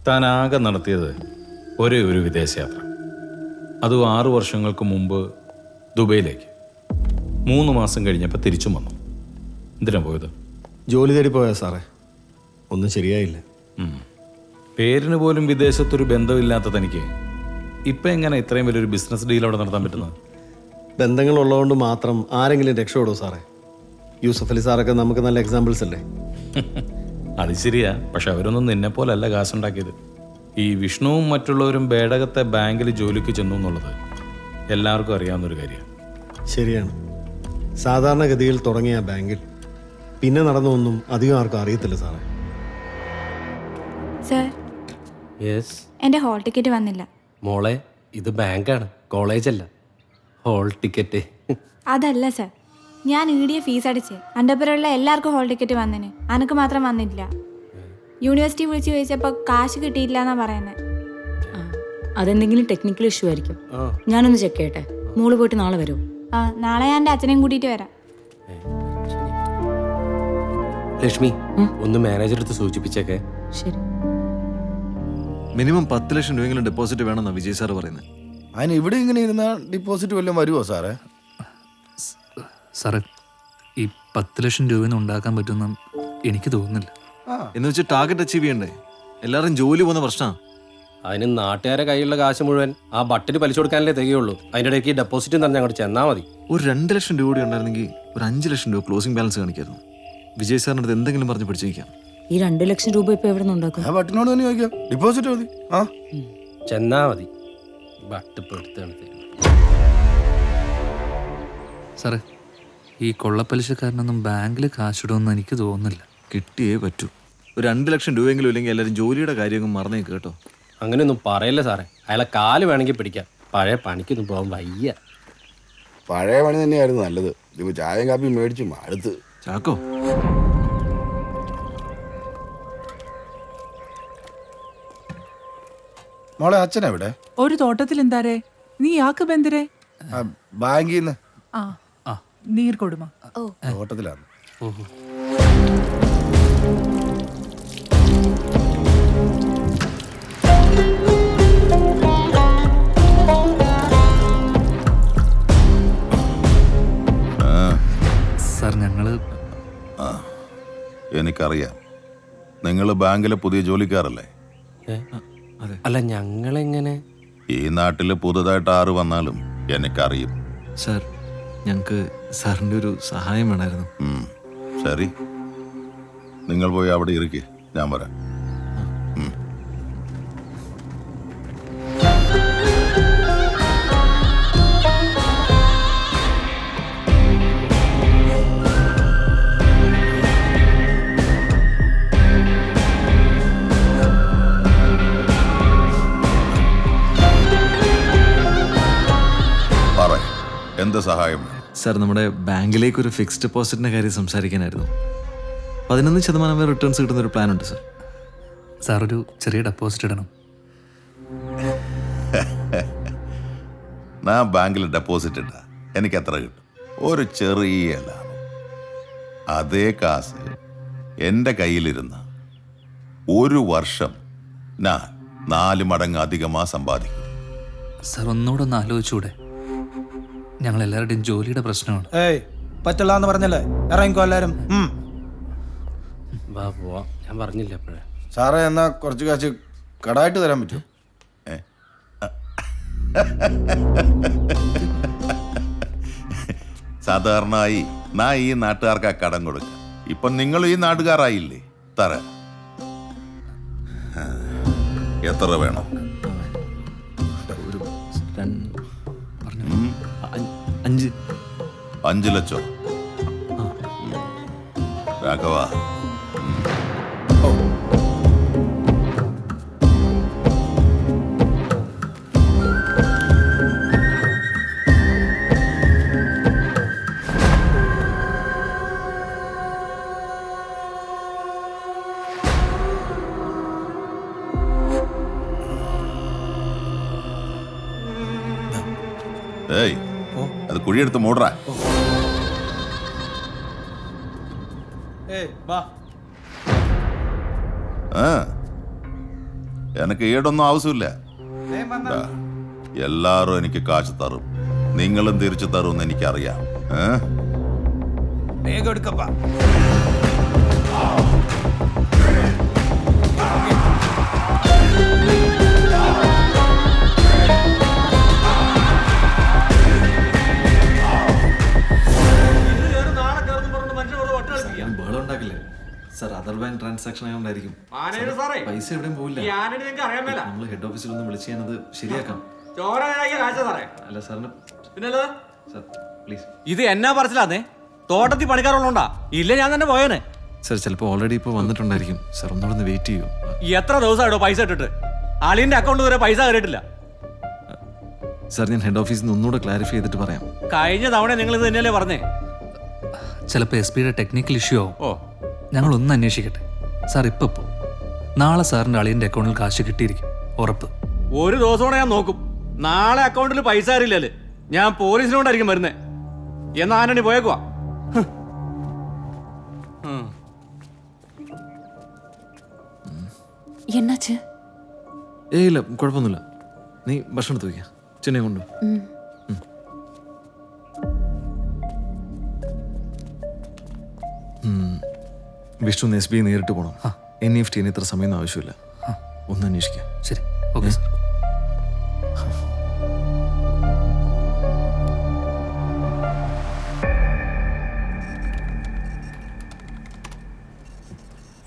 താൻ ആകെ നടത്തിയത് ഒരേ ഒരു വിദേശയാത്ര, അതും 6 വർഷങ്ങൾക്ക് മുമ്പ് ദുബൈയിലേക്ക്. 3 മാസം കഴിഞ്ഞപ്പോൾ തിരിച്ചും വന്നു. എന്തിനാ പോയത്? ജോലി തേടി പോയാ സാറേ, ഒന്നും ശരിയായില്ല. പേരിന് പോലും വിദേശത്തൊരു ബന്ധമില്ലാത്ത തനിക്ക് ഇപ്പം എങ്ങനെ ഇത്രയും വലിയൊരു ബിസിനസ് ഡീൽ അവിടെ നടത്താൻ പറ്റുന്നത്? ബന്ധങ്ങളുള്ളതുകൊണ്ട് മാത്രം ആരെങ്കിലും രക്ഷപ്പെടുമോ സാറേ? യൂസഫ് അലി സാറൊക്കെ നമുക്ക് നല്ല എക്സാമ്പിൾസ് അല്ലേ? അത് ശരിയാ, പക്ഷെ അവരൊന്നും നിന്നെ പോലല്ല കാശുണ്ടാക്കിയത്. ഈ വിഷ്ണുവും മറ്റുള്ളവരും ബേടകത്തെ ബാങ്കിൽ ജോലിക്ക് ചെന്നു എന്നുള്ളത് എല്ലാവർക്കും അറിയാവുന്നൊരു കാര്യമാണ്. ശരിയാണ്. സാധാരണഗതിയിൽ തുടങ്ങിയ ബാങ്കിൽ പിന്നെ നടന്നൊന്നും അധികം ആർക്കും അറിയത്തില്ല സാറേ. സർ, യെസ് എൻ്റെ ഹോൾ ടിക്കറ്റ് വന്നില്ല. മോളെ, ഇത് ബാങ്കാണ്, കോളേജല്ല. ഹോൾ ടിക്കറ്റ് അതല്ല സർ, ഞാൻ ഈടിയ ഫീസ് അടിച്ച് അൻ്റെപ്പുറമുള്ള എല്ലാവർക്കും ഹോൾ ടിക്കറ്റ് വന്നിന്, അനക്ക് മാത്രം വന്നില്ല. യൂണിവേഴ്സിറ്റി വിളിച്ച് ചോദിച്ചപ്പോൾ കാശ് കിട്ടിയില്ല എന്നാ പറയുന്നത്. അതെന്തെങ്കിലും ടെക്നിക്കൽ ഇഷ്യൂ ആയിരിക്കും. ഞാനൊന്ന് ചെക്ക് ചെയ്യട്ടെ. മോള് പോയിട്ട് നാളെ വരുമോ? നാളെ ഞാൻ എൻ്റെ അച്ഛനെയും കൂട്ടിയിട്ട് വരാം. ലക്ഷ്മി, ഒന്ന് മാനേജർ അടുത്ത് സൂചിപ്പിച്ചേക്കെ. ശരി. മിനിമം 10 ലക്ഷം രൂപയെങ്കിലും ഡെപ്പോസിറ്റ് വേണമെന്നാണ് വിജയ് സാർ പറയുന്നത്. അതിന് ഇവിടെ ഇങ്ങനെ ഇരുന്നാൽ ഡിപ്പോസിറ്റ് വല്ലതും വരുമോ സാറേ? സാറേ, ഈ 10 ലക്ഷം രൂപ ഉണ്ടാക്കാൻ പറ്റുമെന്ന് എനിക്ക് തോന്നുന്നില്ല. എന്ന് വെച്ച് ടാർഗറ്റ് അച്ചീവ് ചെയ്യണ്ടേ? എല്ലാവരും ജോലി പോകുന്ന പ്രശ്നമാണ്. അതിന് നാട്ടുകാരെ കയ്യിലുള്ള കാശ് മുഴുവൻ ആ ബട്ടിന് പലിശ കൊടുക്കാനല്ലേ തികയുള്ളൂ. അതിൻ്റെ ഇടയ്ക്ക് ഡെപ്പോസിറ്റ് തന്നെ അങ്ങോട്ട് ചെന്നാൽ മതി. ഒരു 2 ലക്ഷം രൂപ കൂടി ഉണ്ടായിരുന്നെങ്കിൽ ഒരു 5 ലക്ഷം രൂപ ക്ലോസിംഗ് ബാലൻസ് കാണിക്കായിരുന്നു. വിജയ് സാറിൻ്റെ അടുത്ത് എന്തെങ്കിലും പറഞ്ഞ് പിടിച്ചിരിക്കാം. ഈ 2 ലക്ഷം രൂപ ഇപ്പൊ എവിടെ നിന്ന് ഉണ്ടാക്കും? ആ ബട്ടിനോട് തന്നെ ചോദിക്കാം, ഡിപ്പോസിറ്റ് മതി. ആ ചെന്നാ മതി. ബട്ടിപ്പ് എടുത്താണ് തരും. സാറേ, ഈ കൊള്ളപ്പലിശക്കാരനൊന്നും ബാങ്കിൽ കാശിടുമെന്ന് എനിക്ക് തോന്നുന്നില്ല. കിട്ടിയേ പറ്റൂ. ഒരു 2 ലക്ഷം രൂപയെങ്കിലും ഇല്ലെങ്കിൽ എല്ലാവരും ജോലിയുടെ കാര്യമൊന്നും മറന്നേ കേട്ടോ. അങ്ങനെയൊന്നും പറയല്ലേ സാറേ. അയാളെ കാല് വേണമെങ്കിൽ പിടിക്കാം. പഴയ പണിക്കൊന്നും പോകാൻ വയ്യ. പഴയ പണി തന്നെയായിരുന്നു നല്ലത്. ഇതിപ്പോൾ ചായയും കാപ്പിയും മേടിച്ചു അടുത്ത്. ചാക്കോ, മോളെ അച്ഛനെവിടെ? ഒരു തോട്ടത്തിൽ എന്താരേ? നീ ಯಾಕೆ ಬಂದಿರೆ? ബാങ്കിൽ നിന്ന്. നീർ കൊടുമ. തോട്ടത്തിലാണ്. ഓഹോ. സാർ, ഞങ്ങള് എനിക്കറിയാം, നിങ്ങൾ ബാങ്കിലെ പുതിയ ജോലിക്കാരല്ലേ? അല്ല, ഞങ്ങളെങ്ങനെ? ഈ നാട്ടിൽ പുതുതായിട്ട് ആറ് വന്നാലും എനിക്കറിയും. സാർ, ഞങ്ങൾക്ക് സാറിൻ്റെ ഒരു സഹായം വേണമായിരുന്നു. ശരി, നിങ്ങൾ പോയി അവിടെ ഇരിക്കേ, ഞാൻ വരാം. എന്ത് സഹായം? സാർ, നമ്മുടെ ബാങ്കിലേക്ക് ഒരു ഫിക്സ്ഡ് ഡെപ്പോസിറ്റിൻ്റെ കാര്യം സംസാരിക്കാനായിരുന്നു. 11% വരെ റിട്ടേൺസ് കിട്ടുന്ന ഒരു പ്ലാൻ ഉണ്ട് സാർ. സാർ, ഒരു ചെറിയ ഡെപ്പോസിറ്റ് ഇടണം. ഞാൻ ബാങ്കിൽ ഡെപ്പോസിറ്റ് ഇട്ട എനിക്ക് എത്ര കിട്ടും? ഒരു ചെറിയ ലാഭം. അതേ കാശ് എൻ്റെ കയ്യിലിരുന്ന 1 വർഷം ഞാൻ 4 മടങ്ങ് അധികമാ സമ്പാദിക്കും. സാർ, ഒന്നുകൂടെ ഒന്ന് ആലോചിച്ചൂടെ? ഞങ്ങൾ എല്ലാവരുടെയും ജോലിയുടെ പ്രശ്നമാണ്. പറ്റില്ല എന്ന് പറഞ്ഞല്ലേ, ഇറങ്ങിക്കോ എല്ലാരും. വാ പോവാ, ഞാൻ പറഞ്ഞില്ല അപ്പോഴേ. സാറേ, എന്നാ കുറച്ച് കാശ് കടായിട്ട് തരാൻ പറ്റുമോ? സാധാരണയായി ഞാൻ ഈ നാട്ടുകാർക്ക് കടം കൊടുക്കാം. ഇപ്പൊ നിങ്ങൾ ഈ നാട്ടുകാരായില്ലേ, തരാം. എത്ര വേണം? ഒരു 5 ലക്ഷം. രാഘവ, ഏയ്, അത് കുഴിയെടുത്ത് മൂടറാ. എനിക്ക് ഈടൊന്നും ആവശ്യമില്ല. ദാ, എല്ലാരും എനിക്ക് കാശ് തരും, നിങ്ങളും തിരിച്ചു തരുമെന്ന് എനിക്കറിയാം. വേഗം എടുക്കപ്പാ. ബഹളം ഉണ്ടാക്കില്ലേ സാർ? അതർ ബാങ്ക് ട്രാൻസാക്ഷൻ ആയതുകൊണ്ടായിരിക്കും. പൈസ എവിടെയും പോവില്ല. നമ്മൾ ഹെഡ് ഓഫീസിലൊന്നും വിളിച്ച് ഞാനത് ശരിയാക്കാം. അല്ല സാറിന് സാർ പ്ലീസ്. ഇത് എന്നാ പറച്ചിലാന്നേ? തോട്ടത്തിൽ പണിക്കാറുള്ളോണ്ടാ? ഇല്ല ഞാൻ തന്നെ പോയേനെ. സാർ ചിലപ്പോൾ ഓൾറെഡി ഇപ്പോൾ വന്നിട്ടുണ്ടായിരിക്കും. സാർ ഒന്നുകൂടെ വെയിറ്റ് ചെയ്യൂ. എത്ര ദിവസമായിട്ടോ പൈസ ഇട്ടിട്ട്? അളിയന്റെ അക്കൗണ്ട് വരെ പൈസ കയറിയിട്ടില്ല. സാർ ഞാൻ ഹെഡ് ഓഫീസിൽ നിന്ന് ഒന്നുകൂടെ ക്ലാരിഫൈ ചെയ്തിട്ട് പറയാം. കഴിഞ്ഞ തവണ നിങ്ങൾ ഇത് തന്നെയല്ലേ പറഞ്ഞേ? ചിലപ്പോൾ എസ് പിയുടെ ടെക്നിക്കൽ ഇഷ്യൂ ആവും. ഓ, ഞങ്ങളൊന്ന് അന്വേഷിക്കട്ടെ സാർ. ഇപ്പോൾ നാളെ സാറിൻ്റെ അളിയൻ്റെ അക്കൗണ്ടിൽ കാശ് കിട്ടിയിരിക്കും, ഉറപ്പ്. ഒരു ദിവസം കൂടെ ഞാൻ നോക്കും. നാളെ അക്കൗണ്ടിൽ പൈസ അറിയില്ലല്ലേ, ഞാൻ പോലീസിനോണ്ടായിരിക്കും വരുന്നേ. എന്നാ ആന്റണി പോയേക്കുവാ. എന്നാച്ച്? ഏയ് ഇല്ല, കുഴപ്പമൊന്നുമില്ല. നീ ഭക്ഷണം എടുത്ത് വയ്ക്കുക, ചെന്നൈ കൊണ്ടു. വിഷ്ണു എസ് ബി നേരിട്ട് പോകണം. NEFT ഇത്ര സമയമൊന്നും ആവശ്യമില്ല. ഒന്ന് അന്വേഷിക്കാം. ശരി, ഓക്കെ സാർ.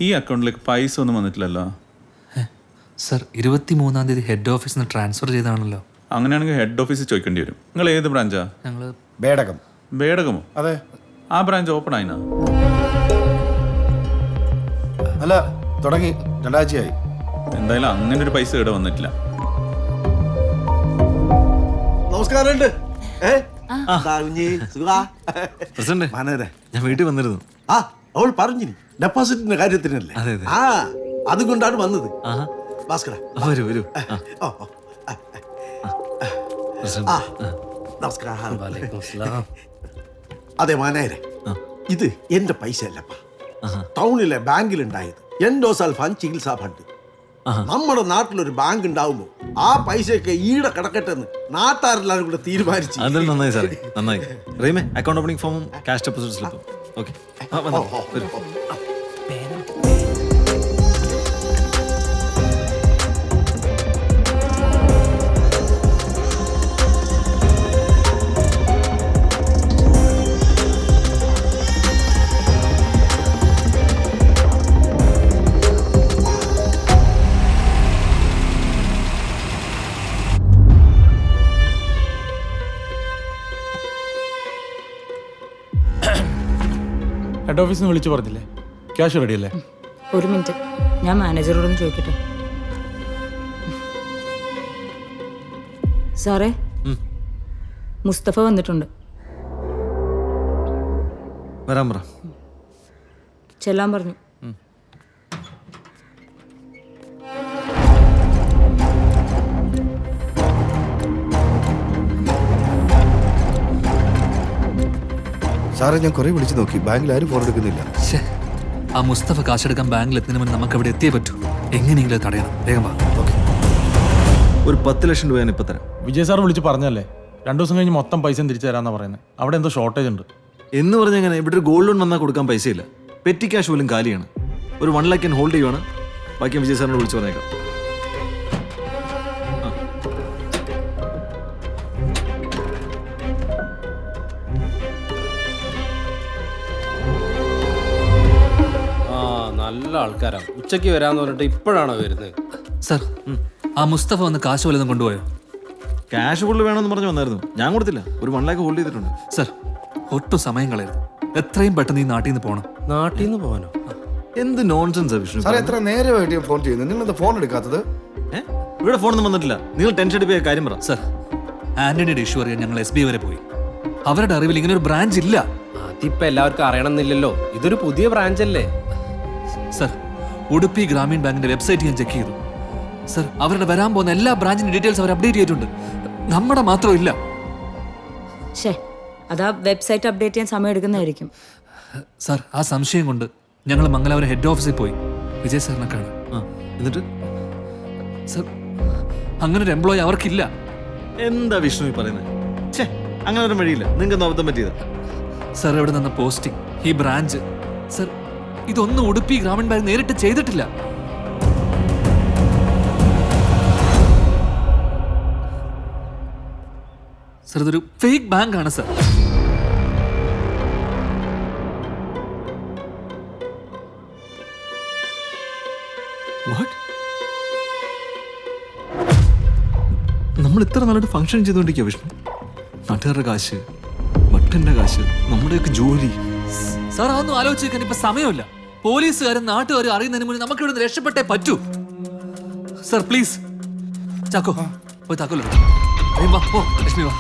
ഈ അക്കൗണ്ടിലേക്ക് പൈസ ഒന്നും വന്നിട്ടില്ലല്ലോ. സാർ 23-ാം തീയതി ഹെഡ് ഓഫീസിൽ നിന്ന് ട്രാൻസ്ഫർ ചെയ്താണല്ലോ. അങ്ങനെയാണെങ്കിൽ ഹെഡ് ഓഫീസിൽ ചോദിക്കേണ്ടി വരും. നിങ്ങൾ ഏത് ബ്രാഞ്ചാ? ഞങ്ങൾ ബേടകം. ബേടകമോ? അതെ. ആ ബ്രാഞ്ച് ഓപ്പൺ ആയിനാ? അല്ല, തുടങ്ങി 2 ആഴ്ചയായി. എന്തായാലും അങ്ങനെ ഒരു പൈസ ഇവിടെ വന്നിട്ടില്ല. നമസ്കാരമുണ്ട്. പ്രസിഡന്റ്, ഞാൻ വീട്ടിൽ വന്നിരുന്നു. അവൾ പറഞ്ഞു ഡെപ്പോസിറ്റിന്റെ കാര്യത്തിനല്ലേ? അതെ അതെ. അതുകൊണ്ടാണ് വന്നത്. ഭാസ്കര, വരൂ വരൂ. നമസ്കാരം. വലൈക്കും അസ്സലാം. അതെ മാനേരെ, ഇത് എന്റെ പൈസ അല്ലപ്പാ. ടൗണിലെ ബാങ്കിലുണ്ടായത് എൻഡോസൾഫാൻ ചികിത്സാ ഫണ്ട്. നമ്മുടെ നാട്ടിലൊരു ബാങ്ക് ഉണ്ടാവുമ്പോ ആ പൈസയൊക്കെ ഈടെ കിടക്കട്ടെ എന്ന് നാട്ടാരെല്ലാരും കൂടെ തീരുമാനിച്ചു. അതെല്ലാം നന്നായി സാറേ, നന്നായി. റീമേ, അക്കൗണ്ട് ഓപ്പണിംഗ് ഫോമും ക്യാഷ് ഡെപ്പോസിറ്റ് സ്ലിപ്പും. ഓക്കെ. ഹെഡ് ഓഫീസിൽ നിന്ന് വിളിച്ചു പറഞ്ഞില്ലേ ക്യാഷ് റെഡി അല്ലേ? ഒരു മിനിറ്റ്, ഞാൻ മാനേജറോടൊന്ന് ചോദിക്കട്ടെ. സാറേ, മുസ്തഫ വന്നിട്ടുണ്ട്. വരാൻ പറ. ചെല്ലാൻ പറഞ്ഞു. സാറേ, ഞാൻ കുറെ വിളിച്ചു നോക്കി, ബാങ്കിൽ ആരും ഫോൺ എടുക്കുന്നില്ല. ആ മുസ്തഫ കാശെടുക്കാൻ ബാങ്കിൽ എത്തുന്നതിന് മുന്നേ നമുക്ക് അവിടെ എത്തിയേ പറ്റൂ. എങ്ങനെയെങ്കിലും അത് തടയണം. വേഗം വാ. ഒരു 10 ലക്ഷം രൂപ ഞാൻ ഇപ്പം തരാം. വിജയ് സാർ വിളിച്ച് പറഞ്ഞല്ലേ 2 ദിവസം കഴിഞ്ഞ് മൊത്തം പൈസ തിരിച്ചു തരാന്നാ പറയുന്നത്. അവിടെ എന്തോ ഷോർട്ടേജ് ഉണ്ട് എന്ന് പറഞ്ഞാൽ എങ്ങനെ? ഇവിടെ ഒരു ഗോൾഡ് ലോൺ വന്നാൽ കൊടുക്കാൻ പൈസയില്ല. പെറ്റി ക്യാഷ് പോലും കാലിയാണ്. ഒരു 1 ലക്ഷം ഹോൾഡ് ചെയ്യുവാണ്. ബാക്കി വിജയ് സാറിനോട് വിളിച്ച് പറഞ്ഞേക്കാം. നല്ല ആൾക്കാരാ. ഉച്ചയ്ക്ക് വരാന്ന് പറഞ്ഞിട്ട് ഇപ്പോഴാണോ വരുന്നത്? സാർ, ആ മുസ്തഫ വന്ന് കാശ് വല്ലതും കൊണ്ടുപോയോ? ക്യാഷ് കൂടുതൽ വേണമെന്ന് പറഞ്ഞു വന്നായിരുന്നു. ഞാൻ കൊടുത്തില്ല. ഒരു 1 ലക്ഷം ഹോൾഡ് ചെയ്തിട്ടുണ്ട്. സാർ, ഒട്ടും സമയം കളയരുത്. എത്രയും പെട്ടെന്ന് ഈ നാട്ടിൽ നിന്ന് പോകണം. നാട്ടിൽ നിന്ന് പോകാനോ? എന്ത് നോൺസെൻസാ വിഷ്ണു? സാർ, എത്ര നേരമായിട്ട് ഫോൺ ചെയ്യുന്നത്? നിങ്ങൾ ഫോൺ എടുക്കാത്തത്? ഇവിടെ ഫോണൊന്നും വന്നിട്ടില്ല. നിങ്ങൾ ടെൻഷൻ അടിപ്പിയ കാര്യം പറ. സാർ, ആന്റണിയുടെ ഇഷ്യൂ അറിയാൻ ഞങ്ങൾ SB വരെ പോയി. അവരുടെ അറിവിൽ ഇങ്ങനെ ഒരു ബ്രാഞ്ച് ഇല്ല. അതിപ്പോ എല്ലാവർക്കും അറിയണമെന്നില്ലല്ലോ. ഇതൊരു പുതിയ ബ്രാഞ്ച് അല്ലേ? സർ, ഉടുപ്പി ഗ്രാമീൺ ബാങ്കിന്റെ വെബ്സൈറ്റ് ഞാൻ ചെക്ക് ചെയ്തു. സർ, അവരുടെ വരാൻ പോകുന്ന എല്ലാ ബ്രാഞ്ചിന്റെ ഡീറ്റെയിൽസ് അവർ അപ്ഡേറ്റ് ചെയ്തിട്ടുണ്ട്. നമ്മുടെ മാത്രം ഇല്ല. ശേ, അതാ വെബ്സൈറ്റ് അപ്ഡേറ്റ് ചെയ്യാൻ സമയം എടുക്കുന്നതായിരിക്കും. സർ, ആ സംശയം കൊണ്ട് ഞങ്ങൾ മംഗലാപുരം ഹെഡ് ഓഫീസിൽ പോയി വിജയ് സാറിനെ കാണാം. എന്നിട്ട് സർ അങ്ങനെ ഒരു എംപ്ലോയി അവർക്കില്ല. എന്താ വിഷ്ണു ഈ പറയുന്നത്? ഛേ, അങ്ങനെ ഒരു വഴിയില്ല. നിങ്ങൾക്ക് അബദ്ധം പറ്റിയതാ. സർ ഇവിടെ നിന്ന് പോസ്റ്റിംഗ്, ഈ ബ്രാഞ്ച്, സർ ഇതൊന്നും ഉടുപ്പി ഗ്രാമീൺ ബാങ്ക് നേരിട്ട് ചെയ്തിട്ടില്ല. സർ ഇതൊരു ഫേക്ക് ബാങ്ക് ആണ് സർ. വാട്ട്? നമ്മൾ ഇത്ര നല്ലൊരു ഫംഗ്ഷൻ ചെയ്തുകൊണ്ടിരിക്കുക വിഷ്ണു. നാട്ടുകാരുടെ കാശ്, ബട്ടന്റെ കാശ്, നമ്മുടെയൊക്കെ ജോലി. സാർ അതൊന്നും ആലോചിച്ച് വെക്കാൻ ഇപ്പൊ സമയമില്ല. പോലീസുകാരും നാട്ടുകാരും അറിയുന്നതിന് മുന്നേ നമുക്ക് ഇവിടെ രക്ഷപ്പെട്ടേ പറ്റൂ. സർ പ്ലീസ്, ചാക്കോ പോയി താക്കോലോ. വാ, ലക്ഷ്മി വാ.